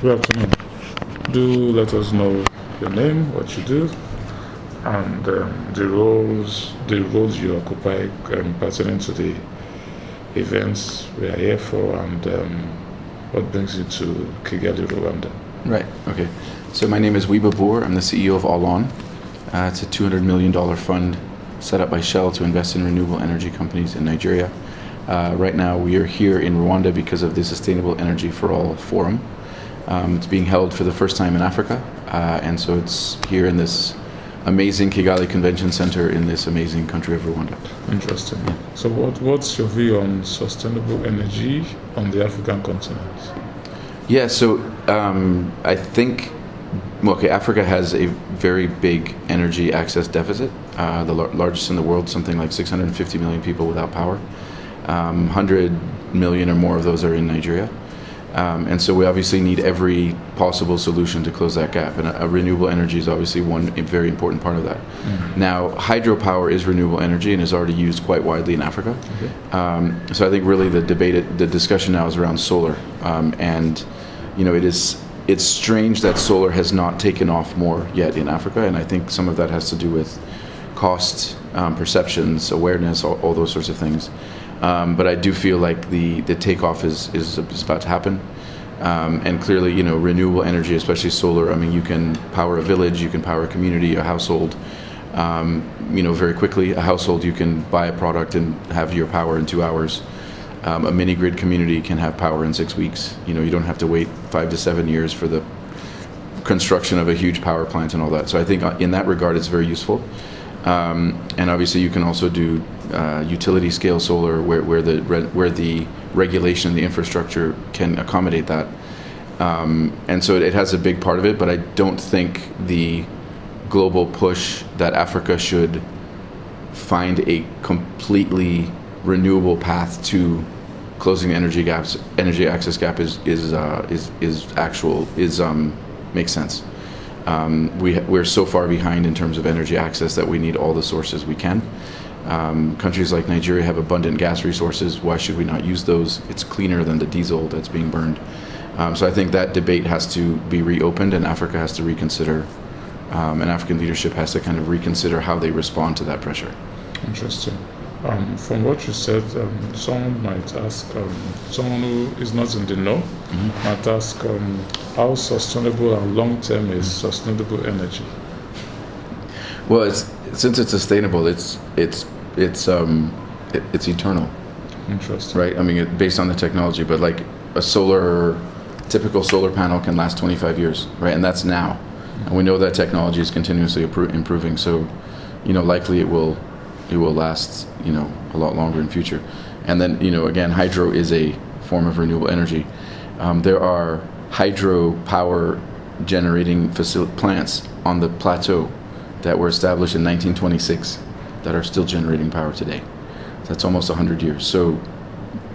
Good afternoon. Do let us know your name, what you do, and the roles you occupy pertaining to the events we are here for, and what brings you to Kigali, Rwanda. Right, okay. So my name is Wiebe Boer. I'm the CEO of All On. It's a $200 million fund set up by Shell to invest in renewable energy companies in Nigeria. Right now we are here in Rwanda because of the Sustainable Energy for All Forum. It's being held for the first time in Africa, and so it's here in this amazing Kigali Convention Center in this amazing country of Rwanda. Interesting. Yeah. So what's your view on sustainable energy on the African continent? Yeah, so I think, Africa has a very big energy access deficit, the largest in the world, something like 650 million people without power. 100 million or more of those are in Nigeria. And so we obviously need every possible solution to close that gap. And renewable energy is obviously one very important part of that. Mm-hmm. Now, hydropower is renewable energy and is already used quite widely in Africa. Okay. So I think really the discussion now is around solar. And, it's strange that solar has not taken off more yet in Africa. And I think some of that has to do with cost, perceptions, awareness, all those sorts of things. But I do feel like the takeoff is about to happen. And clearly, renewable energy, especially solar, you can power a village, you can power a community, a household, very quickly. A household, you can buy a product and have your power in 2 hours. A mini-grid community can have power in 6 weeks. You don't have to wait 5 to 7 years for the construction of a huge power plant and all that. So I think in that regard, it's very useful. And obviously, you can also do utility scale solar, where the regulation and the infrastructure can accommodate that. And so it has a big part of it. But I don't think the global push that Africa should find a completely renewable path to closing the energy access gap makes sense. We're so far behind in terms of energy access that we need all the sources we can. Countries like Nigeria have abundant gas resources. Why should we not use those? It's cleaner than the diesel that's being burned. So I think that debate has to be reopened, and Africa has to reconsider, and African leadership has to kind of reconsider how they respond to that pressure. Interesting. From what you said, someone might ask, someone who is not in the know, might ask, how sustainable and long-term is sustainable energy? Well, since it's sustainable, it's eternal. Interesting. Right? Based on the technology, but like typical solar panel can last 25 years, right? And that's now. Mm-hmm. And we know that technology is continuously improving, so, likely it will last, a lot longer in future. And then, again, hydro is a form of renewable energy. There are hydropower generating plants on the plateau that were established in 1926 that are still generating power today. That's almost 100 years. So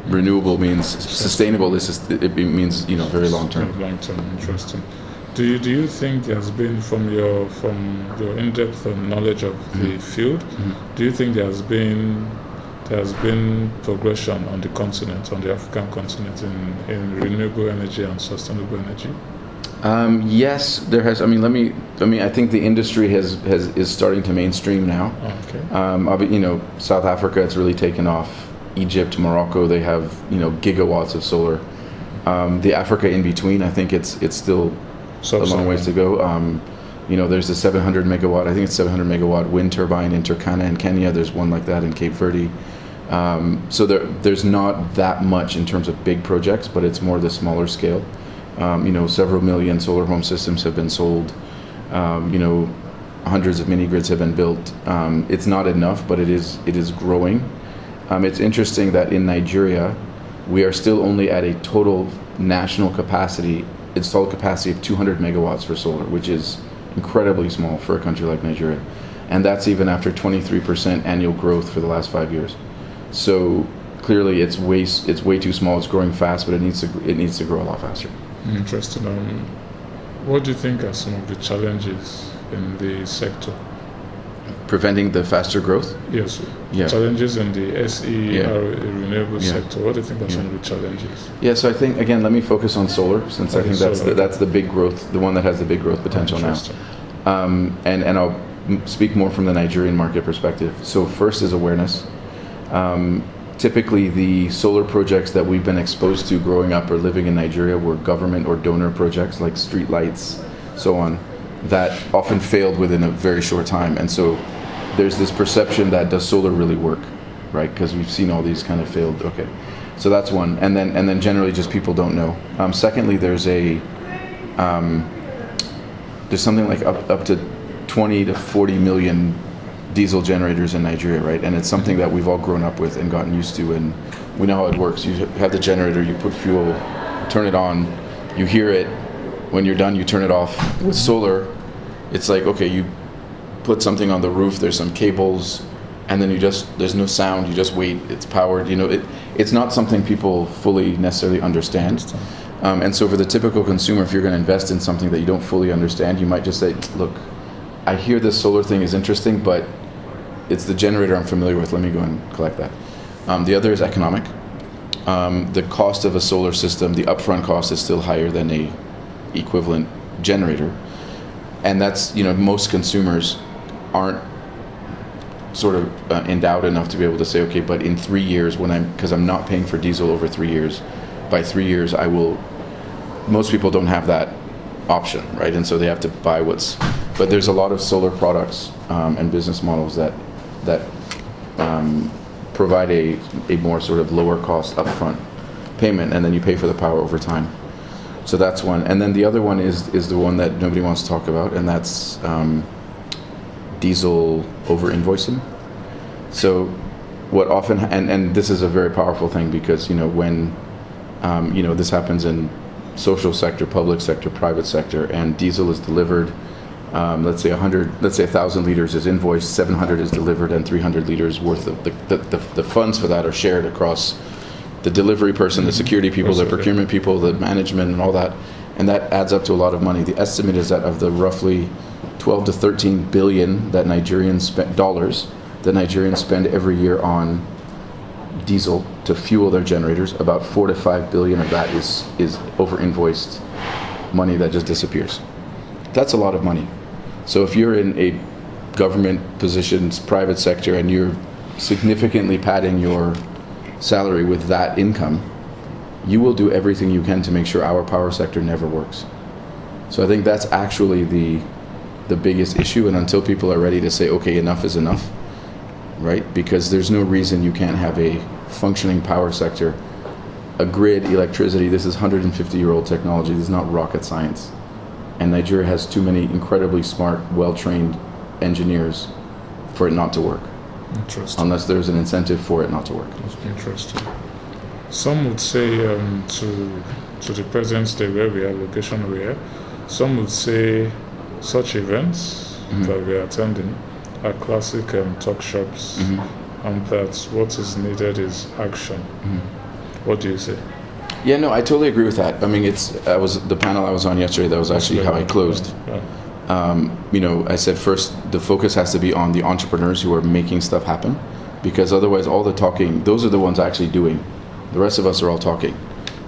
renewable means sustainable. It means, very long term. Long term, interesting. Do you think there's been, from your in-depth knowledge of the field, do you think there's been progression on the continent, on the African continent, in renewable energy and sustainable energy? Yes, there has. I think the industry is starting to mainstream now. Okay. South Africa, it's really taken off. Egypt, Morocco, they have gigawatts of solar. The Africa in between, I think it's still a long ways to go. There's a 700 megawatt wind turbine in Turkana in Kenya. There's one like that in Cape Verde. So there's not that much in terms of big projects, but it's more the smaller scale. Several million solar home systems have been sold. Hundreds of mini grids have been built. It's not enough, but it is growing. It's interesting that in Nigeria, we are still only at a total national installed capacity of 200 megawatts for solar, which is incredibly small for a country like Nigeria. And that's even after 23% annual growth for the last 5 years. So clearly it's way too small. It's growing fast, but it needs to grow a lot faster. Interesting. What do you think are some of the challenges in the sector? preventing the faster growth. Yes. Yeah. Challenges in the SE renewable Yeah. sector. What do you think are some of the challenges? Yeah, so I think, again, let me focus on solar, since I think that's the big growth, the one that has the big growth potential now. And I'll speak more from the Nigerian market perspective. So first is awareness. Typically, the solar projects that we've been exposed to growing up or living in Nigeria were government or donor projects like street lights, so on, that often failed within a very short time. And so there's this perception that does solar really work, right? Because we've seen all these kind of failed. Okay, so that's one. And then generally just people don't know. Secondly, there's something like up to 20 to 40 million diesel generators in Nigeria, right? And it's something that we've all grown up with and gotten used to, and we know how it works. You have the generator, you put fuel, turn it on, you hear it. When you're done, you turn it off. With solar, it's like, okay, you put something on the roof, there's some cables, and then there's no sound, you just wait, it's powered. It's not something people fully necessarily understand. And so for the typical consumer, if you're going to invest in something that you don't fully understand, you might just say, look, I hear this solar thing is interesting, but it's the generator I'm familiar with, let me go and collect that. The other is economic. The cost of a solar system, the upfront cost is still higher than a equivalent generator. And that's, most consumers aren't sort of endowed enough to be able to say, okay, but in 3 years, because I'm not paying for diesel over 3 years, by 3 years most people don't have that option, right? And so they have to buy but there's a lot of solar products and business models that provide a more sort of lower cost upfront payment, and then you pay for the power over time. So that's one. And then the other one is the one that nobody wants to talk about, and that's diesel over invoicing. So what often, and this is a very powerful thing, because when this happens in social sector, public sector, private sector, and diesel is delivered, let's say 1,000 liters is invoiced, 700 is delivered, and 300 liters worth of the funds for that are shared across the delivery person, the security people, the procurement people, the management, and all that, and that adds up to a lot of money. The estimate is that of the roughly 12 to 13 billion that Nigerians spend every year on diesel to fuel their generators, about 4 to 5 billion of that is over invoiced money that just disappears. That's a lot of money. So if you're in a government positions, private sector, and you're significantly padding your salary with that income, you will do everything you can to make sure our power sector never works. So I think that's actually the biggest issue, and until people are ready to say, okay, enough is enough, right? Because there's no reason you can't have a functioning power sector, a grid, electricity. This is 150-year-old technology. This is not rocket science. And Nigeria has too many incredibly smart, well-trained engineers for it not to work. Interesting. Unless there's an incentive for it not to work. That's interesting. Some would say to the present day where we are, location we are, some would say such events that we are attending are classic talk shops, and that what is needed is action. What do you say? Yeah, no, I totally agree with that. I mean, the panel I was on yesterday, that was actually how I closed. I said first, the focus has to be on the entrepreneurs who are making stuff happen, because otherwise all the talking, those are the ones actually doing. The rest of us are all talking.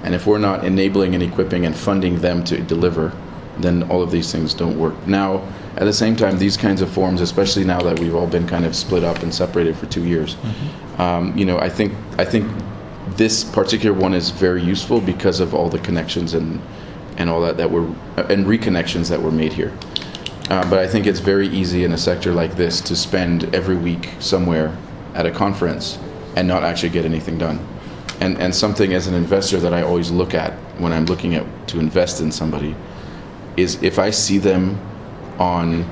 And if we're not enabling and equipping and funding them to deliver, then all of these things don't work. Now, at the same time, these kinds of forums, especially now that we've all been kind of split up and separated for 2 years, I think this particular one is very useful because of all the connections and all that were, and reconnections that were made here. But I think it's very easy in a sector like this to spend every week somewhere at a conference and not actually get anything done. And something as an investor that I always look at when I'm looking at to invest in somebody is if I see them on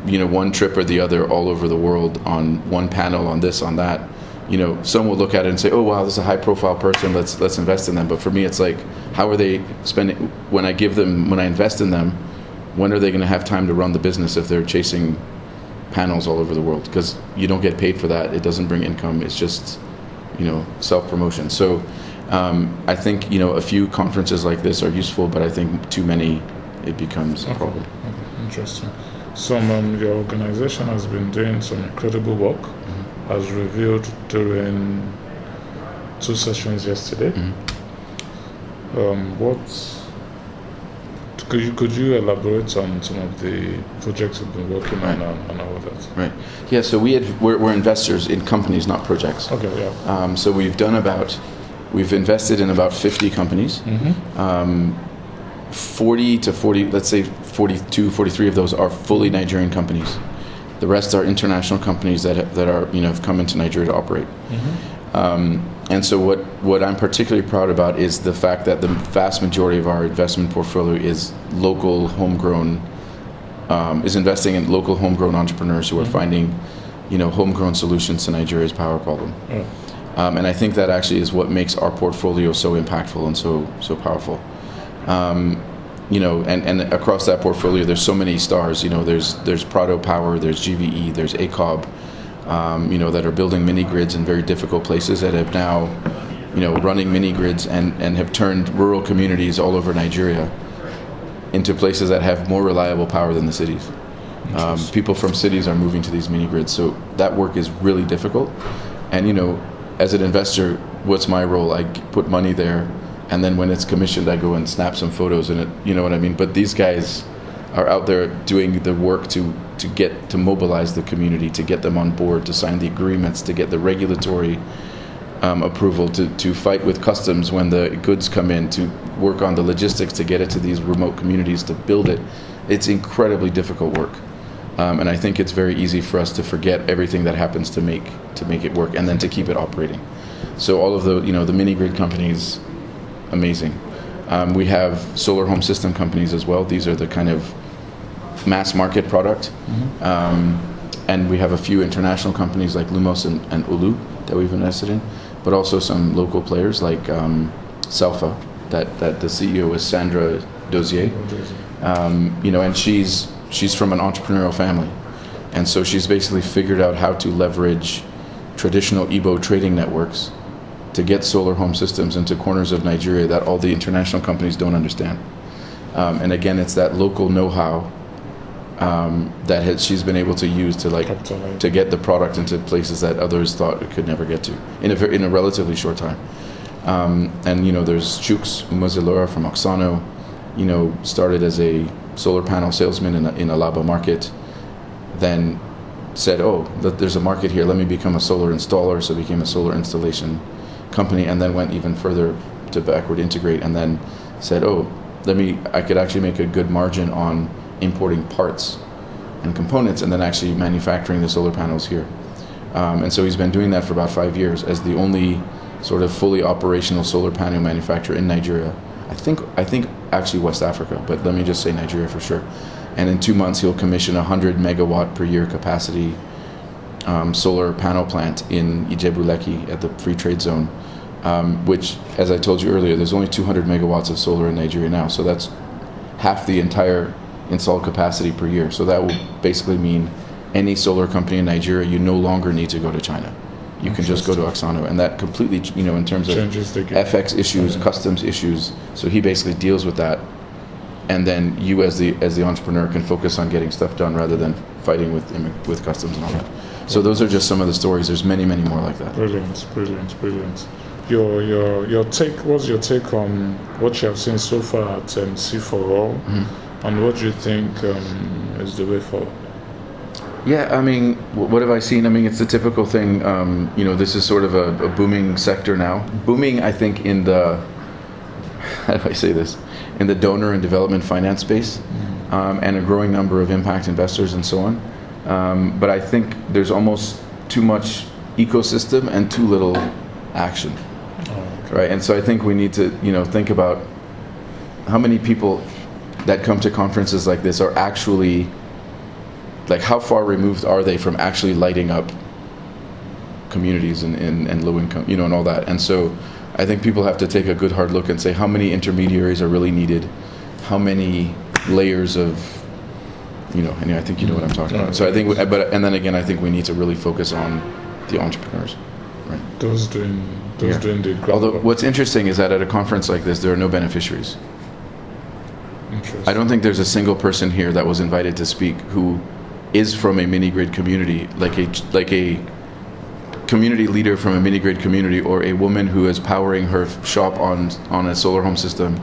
one trip or the other all over the world, on one panel, on this, on that, some will look at it and say, oh wow, this is a high profile person, let's invest in them. But for me, it's like, how are they spending, when I invest in them, when are they going to have time to run the business if they're chasing panels all over the world? Because you don't get paid for that. It doesn't bring income. It's just, self-promotion. So I think, a few conferences like this are useful, but I think too many, it becomes a problem. Okay. Interesting. Your organization has been doing some incredible work, as revealed during 2 sessions yesterday. Could you elaborate on some of the projects you've been working on and all of that? Right. Yeah. So we're investors in companies, not projects. Okay. Yeah. So we've invested in about 50 companies. 40 to 40, let's say 42, 43 of those are fully Nigerian companies. The rest are international companies that are have come into Nigeria to operate. And so what I'm particularly proud about is the fact that the vast majority of our investment portfolio is local homegrown, is investing in local homegrown entrepreneurs who are finding, homegrown solutions to Nigeria's power problem. And I think that actually is what makes our portfolio so impactful and so powerful. And across that portfolio, there's so many stars. There's Prado Power, there's GVE, there's ACOB, that are building mini grids in very difficult places that have now, running mini grids and have turned rural communities all over Nigeria into places that have more reliable power than the cities. People from cities are moving to these mini grids, so that work is really difficult. And as an investor, what's my role? I put money there, and then when it's commissioned, I go and snap some photos, and you know what I mean. But these guys are out there doing the work to mobilize the community, to get them on board, to sign the agreements, to get the regulatory approval, to fight with customs when the goods come in, to work on the logistics to get it to these remote communities, to build it. It's incredibly difficult work, and I think it's very easy for us to forget everything that happens to make it work, and then to keep it operating. So all of the mini grid companies, amazing. We have solar home system companies as well. These are the kind of mass market product. And we have a few international companies like Lumos and Ulu that we've invested in, but also some local players like Selfa, that the CEO is Sandra Dozier. And she's from an entrepreneurial family. And so she's basically figured out how to leverage traditional Igbo trading networks to get solar home systems into corners of Nigeria that all the international companies don't understand. And again, it's that local know-how that she's been able to use to get the product into places that others thought it could never get to in a relatively short time. And there's Chuks Umazilora from Oksano, started as a solar panel salesman in Alaba market, then said, there's a market here, let me become a solar installer, so became a solar installation company, and then went even further to backward integrate, and then said, I could actually make a good margin on importing parts and components and then actually manufacturing the solar panels here. And so he's been doing that for about 5 years as the only sort of fully operational solar panel manufacturer in Nigeria. I think actually West Africa, but let me just say Nigeria for sure. And in 2 months, he'll commission 100 megawatt per year capacity solar panel plant in Ijebu-Lekki at the Free Trade Zone, which, as I told you earlier, there's only 200 megawatts of solar in Nigeria now. So that's half the entire installed capacity per year. So that will basically mean any solar company in Nigeria, you no longer need to go to China. You can just go to Oksano, and that completely, in terms of FX issues, customs issues. So he basically deals with that, and then you, as the entrepreneur, can focus on getting stuff done rather than fighting with customs and all that. So those are just some of the stories. There's many, many more like that. Brilliant. Your take. What's your take on what you have seen so far at C4All, and what do you think is the way forward? Yeah, I mean, what have I seen? I mean, it's the typical thing. This is sort of a booming sector now. Booming, I think, in the, how do I say this? In the donor and development finance space, and a growing number of impact investors and so on. But I think there's almost too much ecosystem and too little action, right? And so I think we need to, think about how many people that come to conferences like this are actually, like, how far removed are they from actually lighting up communities and low income, and all that. And so I think people have to take a good hard look and say how many intermediaries are really needed, how many layers of, anyway, I think you know what I'm talking about. So I think, and then again, I think we need to really focus on the entrepreneurs, right? Those doing the Although what's interesting is that at a conference like this, there are no beneficiaries. Interesting. I don't think there's a single person here that was invited to speak who is from a mini grid community, like a community leader from a mini grid community, or a woman who is powering her shop on a solar home system,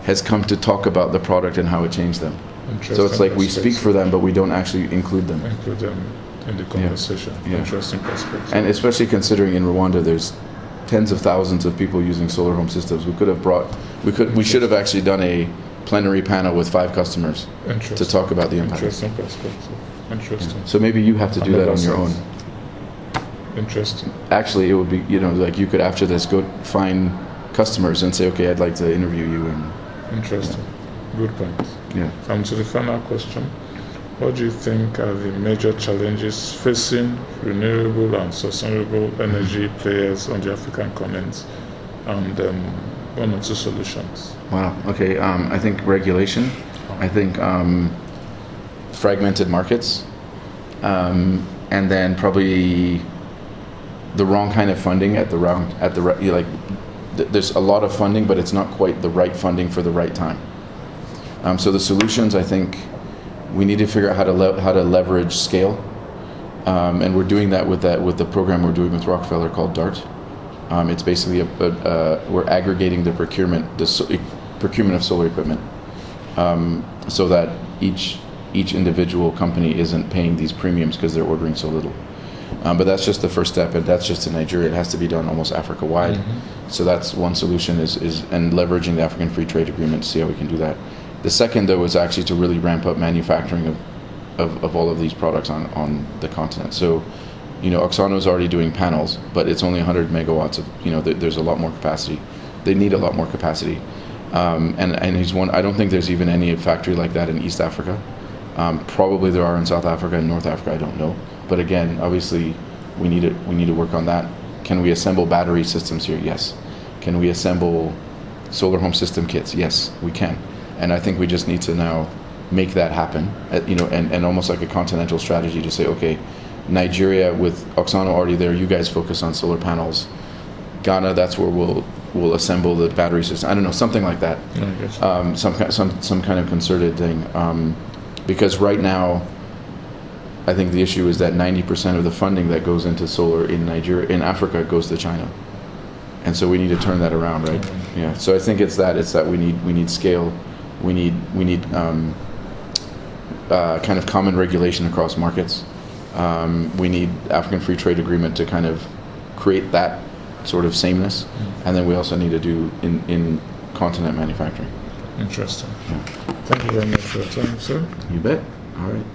has come to talk about the product and how it changed them. So it's like we speak for them, but we don't actually include them. Include them in the conversation. Yeah. Interesting perspective. And especially considering in Rwanda, there's tens of thousands of people using solar home systems. We should have actually done a plenary panel with 5 customers to talk about the impact. Interesting perspective. Interesting. Yeah. So maybe you have to do that on your own. Interesting. Actually, it would be, like you could after this go find customers and say, okay, I'd like to interview you. And interesting. Good point. Yeah. To the final question, what do you think are the major challenges facing renewable and sustainable energy players on the African continent, and 1 or 2 solutions? Wow. Okay. I think regulation. I think fragmented markets, and then probably the wrong kind of funding there's a lot of funding, but it's not quite the right funding for the right time. So the solutions, I think, we need to figure out how to leverage scale, and we're doing that with the program we're doing with Rockefeller called DART. It's basically we're aggregating the procurement of solar equipment, so that each individual company isn't paying these premiums because they're ordering so little. But that's just the first step, and that's just in Nigeria. It has to be done almost Africa-wide. Mm-hmm. So that's one solution is and leveraging the African Free Trade Agreement to see how we can do that. The second, though, is actually to really ramp up manufacturing of all of these products on the continent. So, Oxano is already doing panels, but it's only 100 megawatts of, there's a lot more capacity. They need a lot more capacity. And he's one, I don't think there's even any factory like that in East Africa. Probably there are in South Africa and North Africa, I don't know. But again, obviously, we need to work on that. Can we assemble battery systems here? Yes. Can we assemble solar home system kits? Yes, we can. And I think we just need to now make that happen. And almost like a continental strategy to say, okay, Nigeria with Oxano already there, you guys focus on solar panels. Ghana, that's where we'll assemble the battery system. I don't know, something like that. Some kind of concerted thing. Because right now, I think the issue is that 90% of the funding that goes into solar in Africa goes to China, and so we need to turn that around, right? Mm-hmm. Yeah. So I think it's that we need scale, we need kind of common regulation across markets. We need African Free Trade Agreement to kind of create that sort of sameness, and then we also need to do in continent manufacturing. Interesting. Yeah. Thank you very much for your time, sir. You bet. All right.